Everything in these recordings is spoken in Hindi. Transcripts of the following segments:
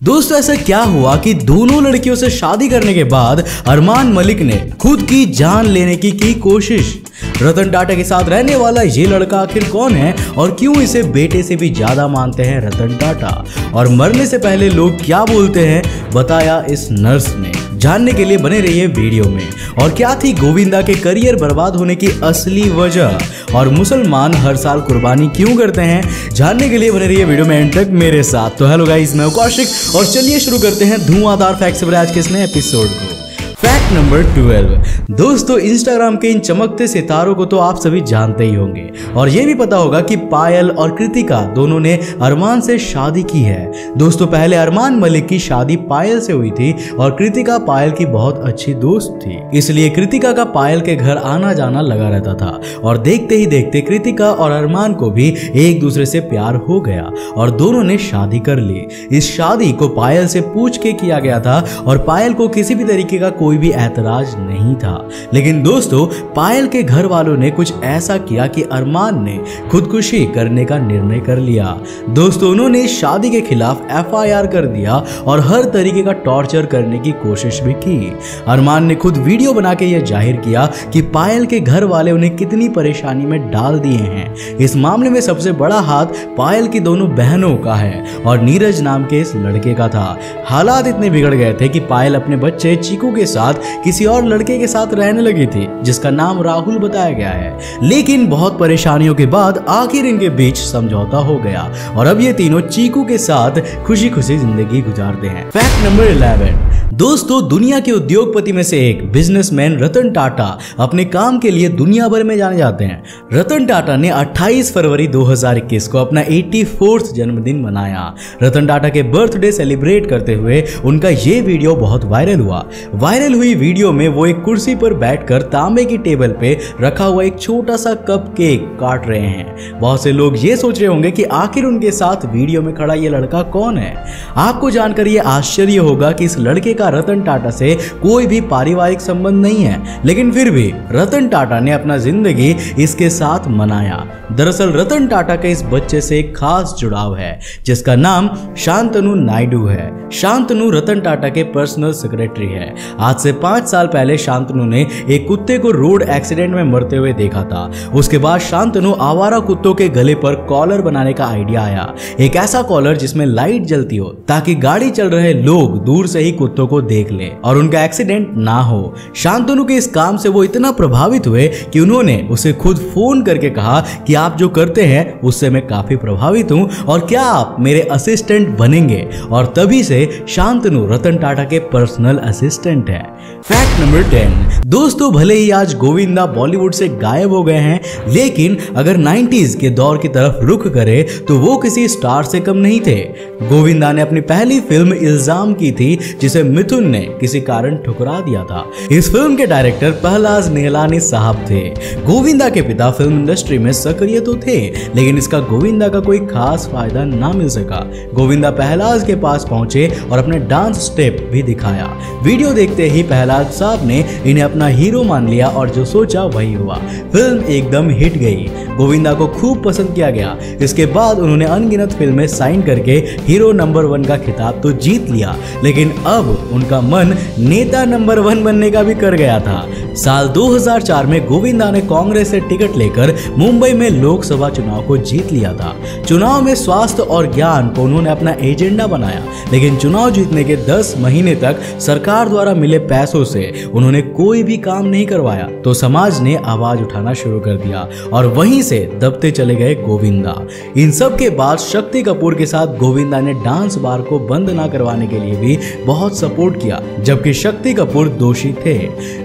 दोस्तों ऐसा क्या हुआ कि दोनों लड़कियों से शादी करने के बाद अरमान मलिक ने खुद की जान लेने की कोशिश। रतन टाटा के साथ रहने वाला ये लड़का आखिर कौन है और क्यों इसे बेटे से भी ज्यादा मानते हैं रतन टाटा, और मरने से पहले लोग क्या बोलते हैं, बताया इस नर्स ने। जानने के लिए बने रहिए वीडियो में। और क्या थी गोविंदा के करियर बर्बाद होने की असली वजह, और मुसलमान हर साल कुर्बानी क्यों करते हैं, जानने के लिए बने रहिए वीडियो में एंड तक मेरे साथ। तो हेलो गाइस, मैं कौशिक और चलिए शुरू करते हैं धुआंधार फैक्ट से भरे आज के इस नए एपिसोड को। Fact number 12। दोस्तों इंस्टाग्राम के इन चमकते सितारों को तो आप सभी जानते ही होंगे और ये भी पता होगा कि पायल और कृतिका दोनों ने अरमान से शादी की है। दोस्तों पहले अरमान मलिक की शादी पायल से हुई थी और कृतिका पायल की बहुत अच्छी दोस्त थी, इसलिए कृतिका का पायल के घर आना जाना लगा रहता था। और देखते ही देखते कृतिका और अरमान को भी एक दूसरे से प्यार हो गया और दोनों ने शादी कर ली। इस शादी को पायल से पूछ के किया गया था और पायल को किसी भी तरीके का कोई भी ऐतराज नहीं था। लेकिन दोस्तों पायल के घर वालों ने कुछ ऐसा किया कि अरमान ने खुदकुशी करने का निर्णय कर लिया। दोस्तों उन्होंने शादी के खिलाफ FIR कर दिया और हर तरीके का टॉर्चर करने की कोशिश भी की। अरमान ने खुद वीडियो बना के यह जाहिर किया कि पायल के घर वाले उन्हें कितनी परेशानी में डाल दिए हैं। इस मामले में सबसे बड़ा हाथ पायल की दोनों बहनों का है और नीरज नाम के इस लड़के का था। हालात इतने बिगड़ गए थे कि पायल अपने बच्चे चीकू के साथ किसी और लड़के के साथ रहने लगी थी जिसका नाम राहुल बताया गया है। लेकिन बहुत परेशानियों के बाद आखिर इनके बीच समझौता हो गया और अब ये तीनों चीकू के साथ खुशी खुशी जिंदगी गुजारते हैं। Fact number 11। दोस्तों दुनिया के उद्योगपति में से एक बिजनेसमैन रतन टाटा अपने काम के लिए दुनिया भर में जाने जाते हैं। रतन टाटा ने 28 फरवरी 2021 को अपना 84वां जन्मदिन मनाया। रतन टाटा के बर्थडे सेलिब्रेट करते हुए उनका ये वीडियो बहुत वायरल हुआ। वायरल हुई वीडियो में वो एक कुर्सी पर बैठकर तांबे की टेबल पे रखा हुआ एक छोटा सा कप केक काट रहे हैं। बहुत से लोग ये सोच रहे होंगे कि आखिर उनके साथ वीडियो में खड़ा ये लड़का कौन है। आपको जानकर ये आश्चर्य होगा कि इस लड़के का रतन टाटा से कोई भी पारिवारिक संबंध नहीं है, लेकिन फिर भी रतन टाटा ने अपना जिंदगी इसके साथ मनाया। दरअसल रतन टाटा के इस बच्चे से एक खास जुड़ाव है जिसका नाम शांतनु नायडू है। शांतनु रतन टाटा के पर्सनल सेक्रेटरी है। आज से 5 साल पहले शांतनु ने एक कुत्ते को रोड एक्सीडेंट में मरते हुए देखा था। उसके बाद शांतनु आवारा कुत्तों के गले पर कॉलर बनाने का आइडिया आया। एक ऐसा कॉलर जिसमें लाइट जलती हो ताकि गाड़ी चल रहे लोग दूर से ही कुत्तों को देख ले और उनका एक्सीडेंट ना हो। शांतनु के इस काम से वो इतना प्रभावित हुए कि उन्होंने उसे खुद फोन करके कहा कि आप जो करते हैं उससे मैं काफी प्रभावित हूं और क्या आप मेरे असिस्टेंट बनेंगे, और तभी से शांतनु रतन टाटा के पर्सनल असिस्टेंट है। Fact number 10। दोस्तों भले ही आज गोविंदा बॉलीवुड से गायब हो गए हैं, लेकिन अगर 90s के दौर की तरफ रुख करें तो वो किसी स्टार से कम नहीं थे। गोविंदा ने अपनी पहली फिल्म इल्जाम की थी जिसे मिथुन ने किसी कारण ठुकरा दिया था। इस फिल्म के डायरेक्टर पहलाज निहलानी साहब थे। गोविंदा के पिता फिल्म इंडस्ट्री में सक्रिय तो थे, लेकिन इसका गोविंदा का कोई खास फायदा ना मिल सका। गोविंदा पहलाज के पास पहुंचे और अपने डांस स्टेप भी दिखाया। वीडियो देखते ही पहलाज साहब ने इन्हें अपना हीरो मान लिया और जो सोचा वही हुआ। फिल्म एकदम हिट गई। गोविंदा को खूब पसंद किया गया। इसके बाद उन्होंने अनगिनत फिल्में साइन करके हीरो नंबर 1 का खिताब तो जीत लिया, लेकिन अब उनका मन नेता नंबर 1 बनने का भी कर गया था। साल 2004 में गोविंदा ने कांग्रेस से टिकट लेकर मुंबई में लोकसभा चुनाव को जीत लिया था। चुनाव में स्वास्थ्य और ज्ञान को उन्होंने अपना एजेंडा बनाया, लेकिन चुनाव जीतने के 10 महीने तक सरकार द्वारा मिले पैसों से उन्होंने कोई भी काम नहीं करवाया, तो समाज ने आवाज उठाना शुरू कर दिया और वहीं से दबते चले गए गोविंदा। इन सब के बाद शक्ति कपूर के साथ गोविंदा ने डांस बार को बंद ना करवाने के लिए भी बहुत सपोर्ट किया, जबकि शक्ति कपूर दोषी थे।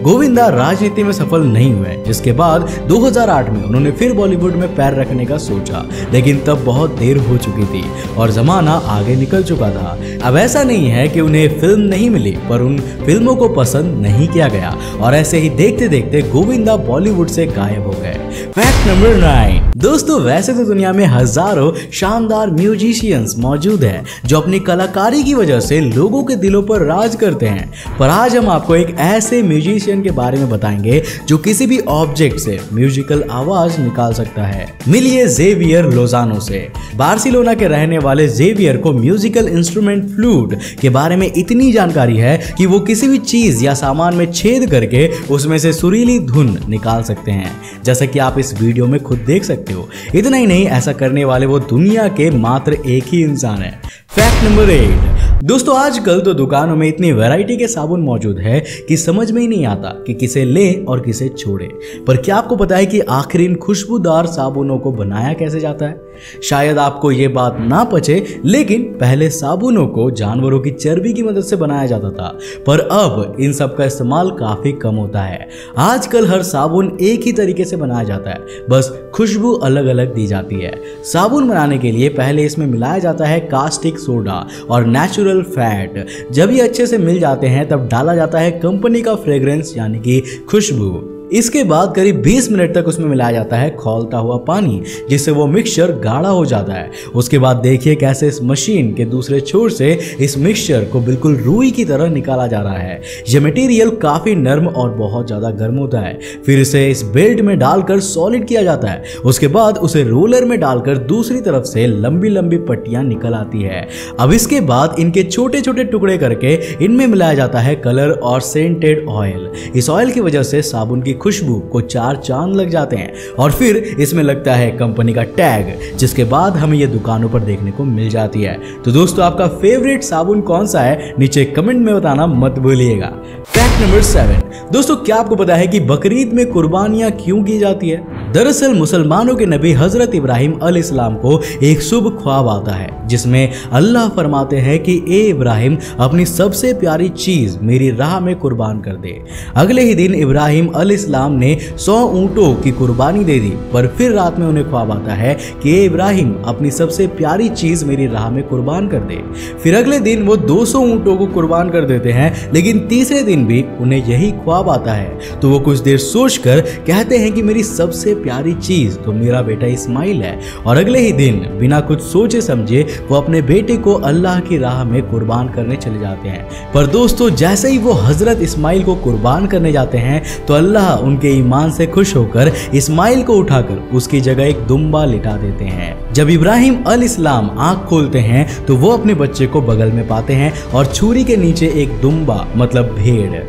गोविंदा राजनीति में सफल नहीं हुए, जिसके बाद 2008 में उन्होंने फिर बॉलीवुड में पैर रखने का सोचा, लेकिन तब बहुत देर हो चुकी थी और जमाना आगे निकल चुका था। अब ऐसा नहीं है कि उन्हें फिल्म नहीं मिली, पर उन फिल्मों को पसंद नहीं किया गया और ऐसे ही देखते देखते गोविंदा बॉलीवुड से गायब हो गए। Fact number 9। दोस्तों वैसे तो दुनिया में हजारों शानदार म्यूजिशियंस मौजूद हैं जो अपनी कलाकारी की वजह से लोगों के दिलों पर राज करते हैं, पर आज हम आपको एक ऐसे म्यूजिशियन के बारे में बताएंगे जो किसी भी ऑब्जेक्ट से म्यूजिकल आवाज निकाल सकता है। मिलिए जेवियर लोजानो से। बार्सिलोना के रहने वाले जेवियर को म्यूजिकल इंस्ट्रूमेंट फ्लूट के बारे में इतनी जानकारी है कि वो किसी भी चीज या सामान में छेद करके उसमें से सुरीली धुन निकाल सकते हैं, जैसा कि आप इस वीडियो में खुद देख सकते हो। इतना ही नहीं, ऐसा करने वाले वो दुनिया के मात्र एक ही इंसान है। Fact number 8। दोस्तों आजकल तो दुकानों में इतनी वैरायटी के साबुन मौजूद है कि समझ में ही नहीं आता कि किसे ले और किसे छोड़े। पर क्या आपको पता है कि आखिर इन खुशबूदार साबुनों को बनाया कैसे जाता है? शायद आपको ये बात ना पचे, लेकिन पहले साबुनों को जानवरों की चर्बी की मदद से बनाया जाता था, पर अब इन सब का इस्तेमाल काफी कम होता है। आजकल हर साबुन एक ही तरीके से बनाया जाता है, बस खुशबू अलग अलग दी जाती है। साबुन बनाने के लिए पहले इसमें मिलाया जाता है कास्टिक सोडा और नेचुरल फैट। जब ये अच्छे से मिल जाते हैं तब डाला जाता है कंपनी का फ्रेग्रेंस यानी कि खुशबू। इसके बाद करीब 20 मिनट तक उसमें मिलाया जाता है खौलता हुआ पानी, जिससे वो मिक्सचर गाढ़ा हो जाता है। उसके बाद देखिए कैसे इस मशीन के दूसरे छोर से इस मिक्सचर को बिल्कुल रुई की तरह निकाला जा रहा है। यह मटेरियल काफी नर्म और बहुत ज्यादा गर्म होता है। फिर इसे इस बेल्ट में डालकर सॉलिड किया जाता है। उसके बाद उसे रोलर में डालकर दूसरी तरफ से लंबी लंबी पट्टियां निकल आती है। अब इसके बाद इनके छोटे छोटे टुकड़े करके इनमें मिलाया जाता है कलर और सेंटेड ऑयल। इस ऑयल की वजह से साबुन की खुशबू को 4 चांद लग जाते हैं और फिर इसमें लगता है कंपनी का टैग, जिसके बाद हमें ये दुकानों पर देखने को मिल जाती है। तो दोस्तों आपका फेवरेट साबुन कौन सा है, नीचे कमेंट में बताना मत भूलिएगा। Fact number 7। दोस्तों क्या आपको पता है कि बकरीद में कुर्बानियां क्यों की जाती है? दरअसल मुसलमानों के नबी हजरत इब्राहिम अलैहिस्सलाम को एक शुभ ख्वाब आता है, जिसमें अल्लाह फरमाते हैं कि ए इब्राहिम, अपनी सबसे प्यारी चीज मेरी राह में कुर्बान कर दे। अगले ही दिन इब्राहिम अलैहिस्सलाम ने 100 ऊंटों की कुर्बानी दे दी, पर फिर रात में उन्हें ख्वाब आता है कि ए इब्राहिम, अपनी सबसे प्यारी चीज मेरी राह में कुर्बान कर दे। फिर अगले दिन वो 200 ऊंटों को कुर्बान कर देते हैं, लेकिन तीसरे दिन भी उन्हें यही ख्वाब आता है। तो वो कुछ देर सोचकर कहते हैं कि मेरी सबसे प्यारी चीज तो मेरा बेटा इस्माइल है, और अगले ही दिन बिना कुछ सोचे समझे वो अपने बेटे को अल्लाह की राह में कुर्बान करने चले जाते हैं। पर दोस्तों जैसे ही वो हजरत इस्माइल को कुर्बान करने जाते हैं तो अल्लाह उनके ईमान से खुश होकर इस्माइल को उठाकर उसकी जगह एक दुम्बा लिटा देते हैं। जब इब्राहिम अलैहिस्सलाम आंख खोलते हैं तो वो अपने बच्चे को बगल में पाते हैं और छुरी के नीचे एक दुम्बा मतलब भेड़।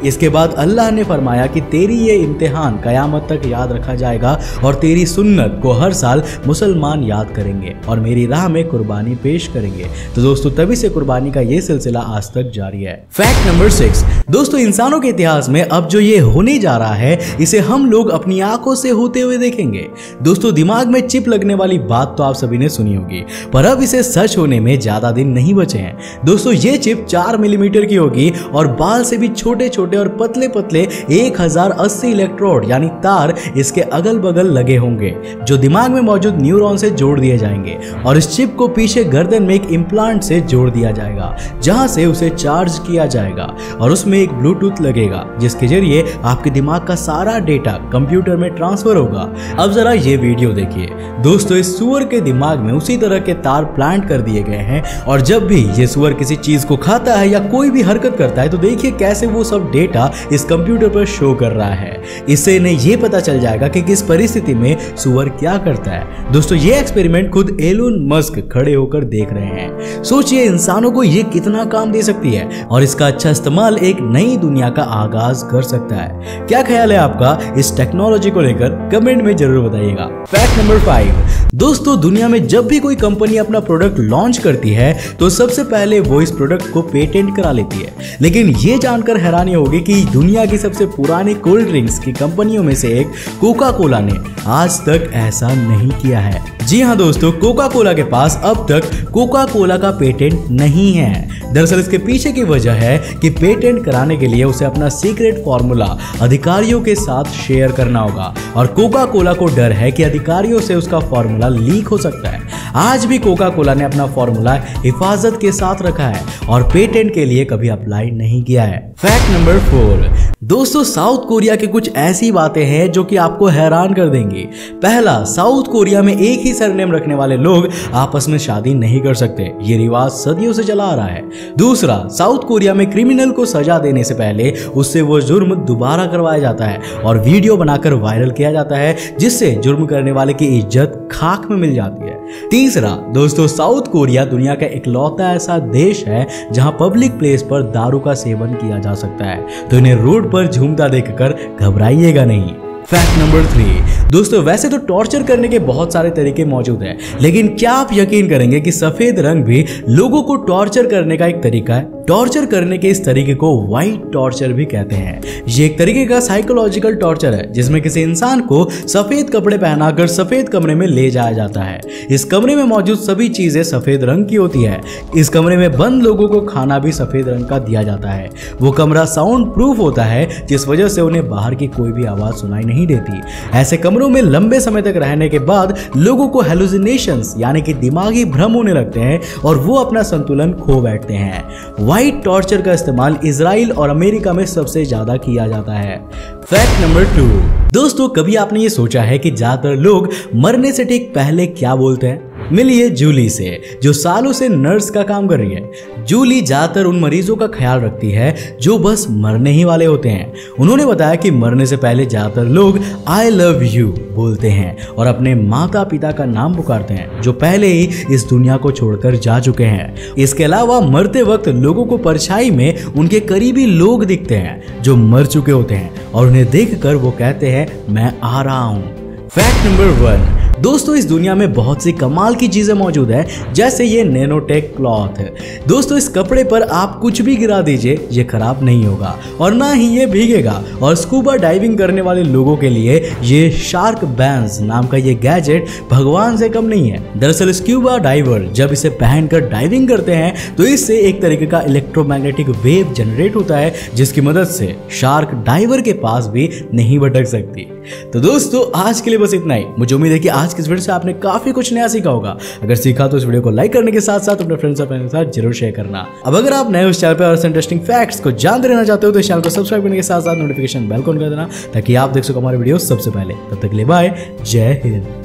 इसके बाद अल्लाह ने फरमाया कि तेरी ये इम्तिहान कयामत तक याद रखा जाएगा और तेरी सुन्नत को हर साल मुसलमान याद करेंगे और मेरी राह में कुर्बानी पेश करेंगे। तो दोस्तों तभी से कुर्बानी का ये सिलसिला आज तक जारी है। Fact number 6। दोस्तों इंसानों के इतिहास में अब जो ये होने जा रहा है इसे हम लोग अपनी आंखों से होते हुए देखेंगे। दोस्तों दिमाग में चिप लगने वाली बात तो आप सभी ने सुनी होगी, पर अब इसे सच होने में ज्यादा दिन नहीं बचे हैं। दोस्तों ये चिप 4 मिलीमीटर की होगी और बाल से भी छोटे छोटे और पतले पतले 1080 इलेक्ट्रोड यानी तार इसके अगल बगल लगे होंगे, जो दिमाग में मौजूद न्यूरॉन से जोड़ दिए जाएंगे और इस चिप को पीछे गर्दन में एक इम्प्लांट से जोड़ दिया जाएगा, जहां से उसे चार्ज किया जाएगा और उसमें एक ब्लूटूथ लगेगा, जिसके जरिए आपके दिमाग का सारा डेटा कंप्यूटर में ट्रांसफर होगा। अब जरा ये वीडियो देखिए। दोस्तों इस सुअर के दिमाग में उसी तरह के तार प्लांट कर दिए गए हैं और जब भी ये सुअर किसी चीज को खाता है या कोई भी हरकत करता है तो देखिए कैसे वो सब डेटा इस कंप्यूटर पर शो कर रहा है। इससे इन्हें ये पता चल जाएगा कि किस परिस्थिति में सुअर क्या करता है। दोस्तों ये एक्सपेरिमेंट खुद एलोन मस्क खड़े होकर देख रहे हैं। सोचिए इंसानों को ये कितना काम दे सकती है और इसका अच्छा इस्तेमाल एक नई दुनिया का आगाज कर सकता है। क्या ख्याल है आपका इस टेक्नोलॉजी को लेकर? कमेंट में जरूर बताइएगा। Fact number 5। दोस्तों दुनिया में जब भी कोई कंपनी अपना प्रोडक्ट लॉन्च करती है तो सबसे पहले वो इस प्रोडक्ट को पेटेंट करा लेती है, लेकिन ये जानकर हैरानी होगी कि दुनिया की सबसे पुरानी कोल्ड ड्रिंक्स की कंपनियों में से एक कोका कोला ने आज तक ऐसा नहीं किया है। जी हाँ दोस्तों, कोका कोला के पास अब तक कोका कोला का पेटेंट नहीं है। दरअसल इसके पीछे की वजह है कि पेटेंट कराने के लिए उसे अपना सीक्रेट फॉर्मूला अधिकारियों के साथ शेयर करना होगा और कोका कोला को डर है कि अधिकारियों से उसका फॉर्मूला लीक हो सकता है। आज भी कोका कोला ने अपना फॉर्मूला हिफाजत के साथ रखा है और पेटेंट के लिए कभी अप्लाई नहीं किया है। Fact number 4। दोस्तों साउथ कोरिया की कुछ ऐसी बातें हैं जो कि आपको हैरान कर देंगी। पहला, साउथ कोरिया में एक ही सरनेम रखने वाले लोग आपस में शादी नहीं कर सकते। ये रिवाज सदियों से चला आ रहा है। दूसरा, साउथ कोरिया में क्रिमिनल को सजा देने से पहले उससे वो जुर्म दोबारा करवाया जाता है और वीडियो बनाकर वायरल किया जाता है, जिससे जुर्म करने वाले की इज्जत खाक में मिल जाती है। तीसरा दोस्तों, साउथ कोरिया दुनिया का इकलौता ऐसा देश है जहां पब्लिक प्लेस पर दारू का सेवन किया जा सकता है, तो इन्हें रोड पर झूमता देखकर घबराइएगा नहीं। फैक्ट नंबर 3, दोस्तों वैसे तो टॉर्चर करने के बहुत सारे तरीके मौजूद हैं, लेकिन क्या आप यकीन करेंगे कि सफेद रंग भी लोगों को टॉर्चर करने का एक तरीका है। टॉर्चर करने के इस तरीके को व्हाइट टॉर्चर भी कहते हैं। ये एक तरीके का साइकोलॉजिकल टॉर्चर है जिसमें किसी इंसान को सफेद कपड़े पहनाकर सफेद कमरे में ले जाया जाता है। इस कमरे में मौजूद सभी चीजें सफेद रंग की होती है। इस कमरे में बंद लोगों को खाना भी सफेद रंग का दिया जाता है। वो कमरा साउंड प्रूफ होता है, जिस वजह से उन्हें बाहर की कोई भी आवाज सुनाई नहीं देती। ऐसे कमरों में लंबे समय तक रहने के बाद लोगों को हेलुसिनेशंस यानी कि दिमागी भ्रम होने लगते हैं और वो अपना संतुलन खो बैठते हैं। व्हाइट टॉर्चर का इस्तेमाल इजराइल और अमेरिका में सबसे ज्यादा किया जाता है। फैक्ट नंबर 2, दोस्तों कभी आपने ये सोचा है कि ज्यादातर लोग मरने से ठीक पहले क्या बोलते हैं? मिलिए जूली से, जो सालों से नर्स का काम कर रही है। जूली ज्यादातर उन मरीजों का ख्याल रखती है जो बस मरने ही वाले होते हैं। उन्होंने बताया कि मरने से पहले ज्यादातर लोग आई लव यू बोलते हैं और अपने माता पिता का नाम पुकारते हैं जो पहले ही इस दुनिया को छोड़कर जा चुके हैं। इसके अलावा मरते वक्त लोगों को परछाई में उनके करीबी लोग दिखते हैं जो मर चुके होते हैं और उन्हें देखकर वो कहते हैं मैं आ रहा हूं। फैक्ट नंबर 1, दोस्तों इस दुनिया में बहुत सी कमाल की चीजें मौजूद है, जैसे ये नैनोटेक क्लॉथ। दोस्तों इस कपड़े पर आप कुछ भी गिरा दीजिए, ये खराब नहीं होगा और ना ही ये भीगेगा। और स्कूबा डाइविंग करने वाले लोगों के लिए ये शार्क बैंड्स नाम का ये गैजेट भगवान से कम नहीं है। दरअसल स्कूबा डाइवर जब इसे पहनकर डाइविंग करते हैं तो इससे एक तरीके का इलेक्ट्रोमैग्नेटिक वेव जनरेट होता है, जिसकी मदद से शार्क डाइवर के पास भी नहीं भटक सकती। तो दोस्तों आज के लिए बस इतना ही। मुझे उम्मीद है कि आज की इस वीडियो से आपने काफी कुछ नया सीखा होगा। अगर सीखा तो इस वीडियो को लाइक करने के साथ साथ अपने फ्रेंड्स और फैमिली के साथ जरूर शेयर करना। अब अगर आप नए उस चैनल पर और इंटरेस्टिंग फैक्ट्स को जानते रहना चाहते हो तो इस चैनल को सब्सक्राइब करने के साथ साथ नोटिफिकेशन बेल को ऑन कर देना ताकि आप देख सको हमारे वीडियो सबसे पहले। तब तक के लिए बाय, जय हिंद।